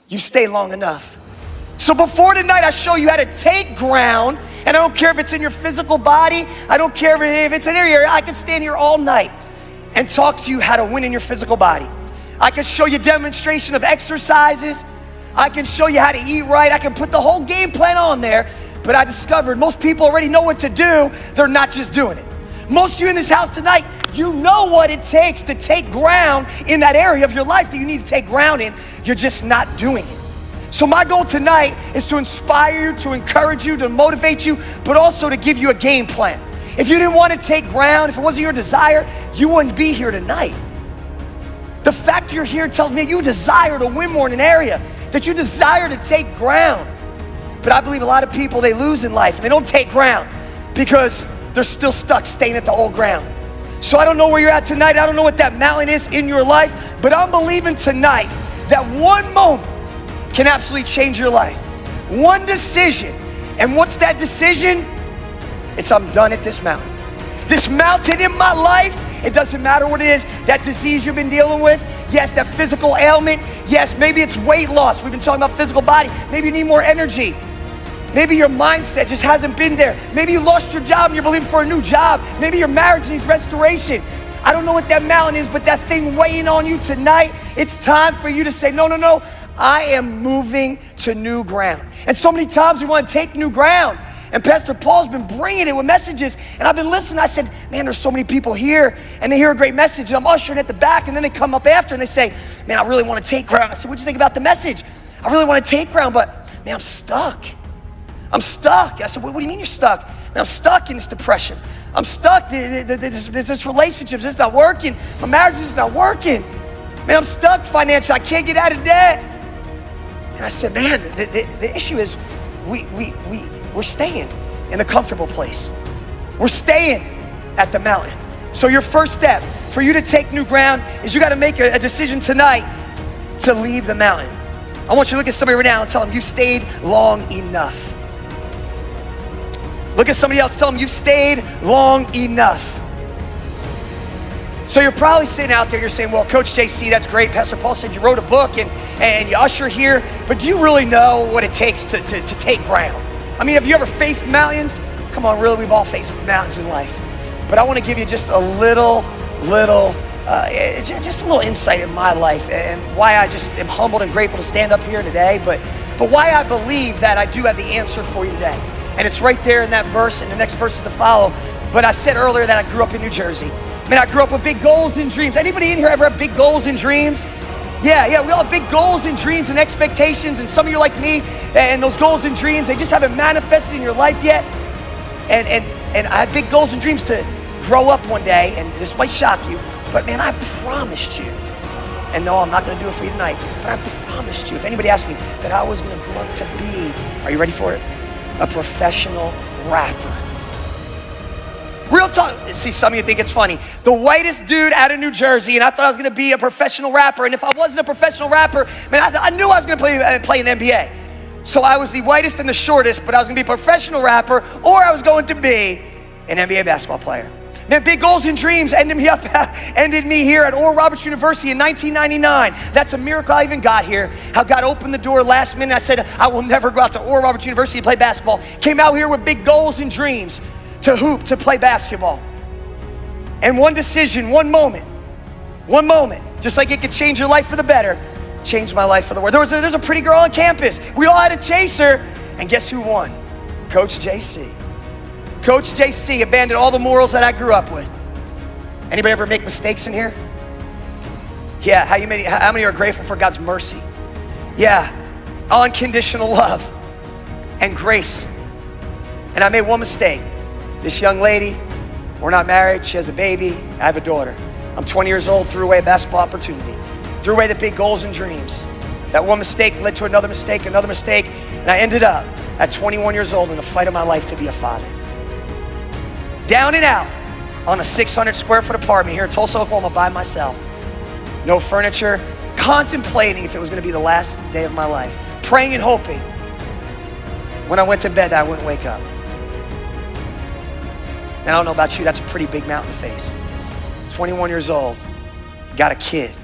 you stay long enough. So before tonight, I show you how to take ground, and I don't care if it's in your physical body, I don't care if it's in your area, I can stand here all night and talk to you how to win in your physical body. I can show you demonstration of exercises. I can show you how to eat right. I can put the whole game plan on there, but I discovered most people already know what to do. They're not just doing it. Most of you in this house tonight, you know what it takes to take ground in that area of your life that you need to take ground in. You're just not doing it. So my goal tonight is to inspire you, to encourage you, to motivate you, but also to give you a game plan. If you didn't want to take ground, if it wasn't your desire, you wouldn't be here tonight. The fact you're here tells me that you desire to win more in an area, that you desire to take ground. But I believe a lot of people, they lose in life and they don't take ground because they're still stuck staying at the old ground. So I don't know where you're at tonight. I don't know what that mountain is in your life, but I'm believing tonight that one moment can absolutely change your life. One decision. And what's that decision? It's I'm done at this mountain. This mountain in my life, it doesn't matter what it is, that disease you've been dealing with, yes, that physical ailment, yes, maybe it's weight loss. We've been talking about physical body. Maybe you need more energy. Maybe your mindset just hasn't been there. Maybe you lost your job and you're believing for a new job. Maybe your marriage needs restoration. I don't know what that mountain is, but that thing weighing on you tonight, it's time for you to say, no, I am moving to new ground. And so many times we want to take new ground. And Pastor Paul's been bringing it with messages, and I've been listening. I said, man, there's so many people here, and they hear a great message, and I'm ushering at the back, and then they come up after, and they say, man, I really want to take ground. I said, what'd you think about the message? I really want to take ground, but man, I'm stuck. I said, what do you mean you're stuck? Man, I'm stuck in this depression. I'm stuck, this relationship is not working. My marriage is not working. Man, I'm stuck financially. I can't get out of debt. And I said, man, the issue is we're staying in the comfortable place. We're staying at the mountain. So your first step for you to take new ground is you got to make a decision tonight to leave the mountain. I want you to look at somebody right now and tell them you stayed long enough. Look at somebody else, tell them you've stayed long enough. So you're probably sitting out there, you're saying, well, Coach JC, that's great. Pastor Paul said you wrote a book and you usher here, but do you really know what it takes to take ground? I mean, have you ever faced mountains? Come on, really, we've all faced mountains in life. But I want to give you just a little insight in my life and why I just am humbled and grateful to stand up here today, but why I believe that I do have the answer for you today. And it's right there in that verse, and the next verse is to follow. But I said earlier that I grew up in New Jersey. Man, I grew up with big goals and dreams. Anybody in here ever have big goals and dreams? Yeah, we all have big goals and dreams and expectations, and some of you are like me, and those goals and dreams, they just haven't manifested in your life yet. And I had big goals and dreams to grow up one day, and this might shock you, but man, I promised you, and no, I'm not gonna do it for you tonight, but I promised you, if anybody asked me, that I was gonna grow up to be, are you ready for it? A professional rapper. Real talk, see, some of you think it's funny. The whitest dude out of New Jersey, and I thought I was gonna be a professional rapper, and if I wasn't a professional rapper, man, I knew I was gonna play in the NBA. So I was the whitest and the shortest, but I was gonna be a professional rapper, or I was going to be an NBA basketball player. Man, big goals and dreams ended me here at Oral Roberts University in 1999. That's a miracle I even got here. How God opened the door last minute. I said, I will never go out to Oral Roberts University to play basketball. Came out here with big goals and dreams to hoop, to play basketball. And one decision, one moment, just like it could change your life for the better, changed my life for the worse. There's a pretty girl on campus. We all had to chase her, and guess who won? Coach JC. Coach JC abandoned all the morals that I grew up with. Anybody ever make mistakes in here? Yeah, how many are grateful for God's mercy? Yeah, unconditional love and grace. And I made one mistake. This young lady, we're not married, she has a baby, I have a daughter. I'm 20 years old, threw away a basketball opportunity, threw away the big goals and dreams. That one mistake led to another mistake, and I ended up at 21 years old in the fight of my life to be a father. Down and out on a 600 square foot apartment here in Tulsa, Oklahoma by myself. No furniture, contemplating if it was gonna be the last day of my life. Praying and hoping when I went to bed that I wouldn't wake up. And I don't know about you, that's a pretty big mountain to face. 21 years old, got a kid.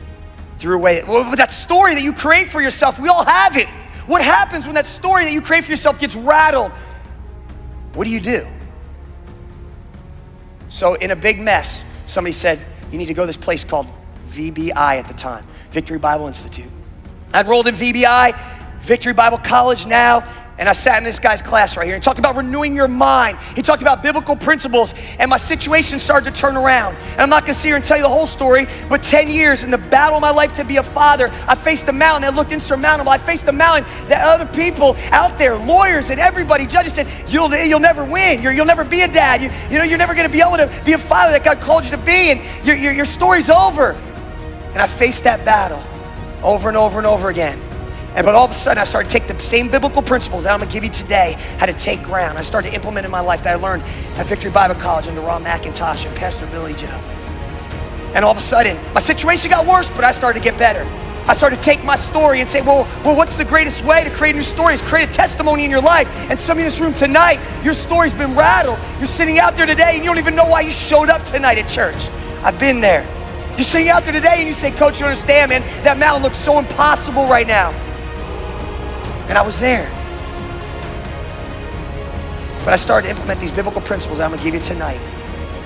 threw away. Well, that story that you create for yourself, we all have it. What happens when that story that you create for yourself gets rattled? What do? So in a big mess, somebody said, you need to go to this place called VBI at the time, Victory Bible Institute. I enrolled in VBI, Victory Bible College now, and I sat in this guy's class right here and talked about renewing your mind. He talked about biblical principles, and my situation started to turn around. And I'm not gonna sit here and tell you the whole story, but 10 years in the battle of my life to be a father, I faced a mountain that looked insurmountable. I faced a mountain that other people out there, lawyers and everybody, judges said, you'll never win. You'll never be a dad. You're never gonna be able to be a father that God called you to be, and your story's over. And I faced that battle over and over and over again. But all of a sudden, I started to take the same biblical principles that I'm gonna give you today, how to take ground. I started to implement in my life that I learned at Victory Bible College under Ron McIntosh and Pastor Billy Joe. And all of a sudden, my situation got worse, but I started to get better. I started to take my story and say, well, what's the greatest way to create a new story? Is create a testimony in your life. And some of you in this room tonight, your story's been rattled. You're sitting out there today and you don't even know why you showed up tonight at church. I've been there. You're sitting out there today and you say, Coach, you understand, man, that mountain looks so impossible right now. And I was there. But I started to implement these biblical principles that I'm gonna give you tonight.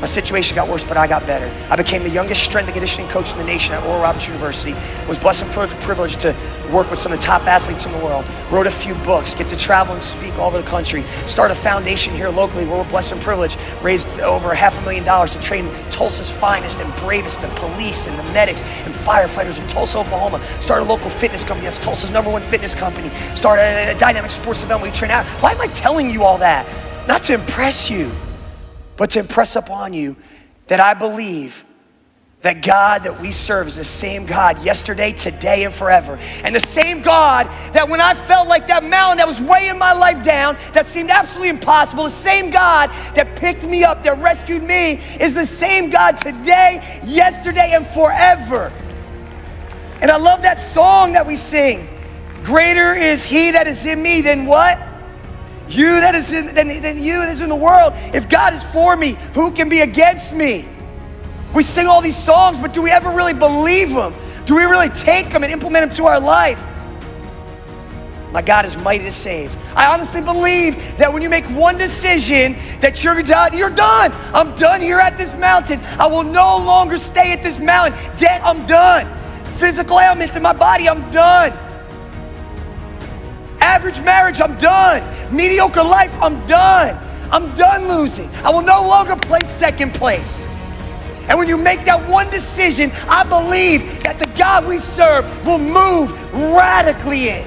My situation got worse, but I got better. I became the youngest strength and conditioning coach in the nation at Oral Roberts University. Was blessed and privileged to work with some of the top athletes in the world. Wrote a few books, get to travel and speak all over the country. Started a foundation here locally where we're blessed and privileged. Raised over $500,000 to train Tulsa's finest and bravest, the police and the medics and firefighters in Tulsa, Oklahoma. Started a local fitness company. That's Tulsa's #1 fitness company. Started a dynamic sports event where we train out. Why am I telling you all that? Not to impress you, but to impress upon you that I believe that God that we serve is the same God yesterday, today, and forever. And the same God that when I felt like that mountain that was weighing my life down, that seemed absolutely impossible, the same God that picked me up, that rescued me, is the same God today, yesterday, and forever. And I love that song that we sing. Greater is he that is in me than what? You that is than you that is in the world. If God is for me, who can be against me? We sing all these songs, but do we ever really believe them? Do we really take them and implement them to our life? My God is mighty to save. I honestly believe that when you make one decision that you're done. I'm done here at this mountain. I will no longer stay at this mountain. Debt, I'm done. Physical ailments in my body, I'm done. Average marriage, I'm done. Mediocre life, I'm done. I'm done losing. I will no longer play second place. And when you make that one decision, I believe that the God we serve will move radically in.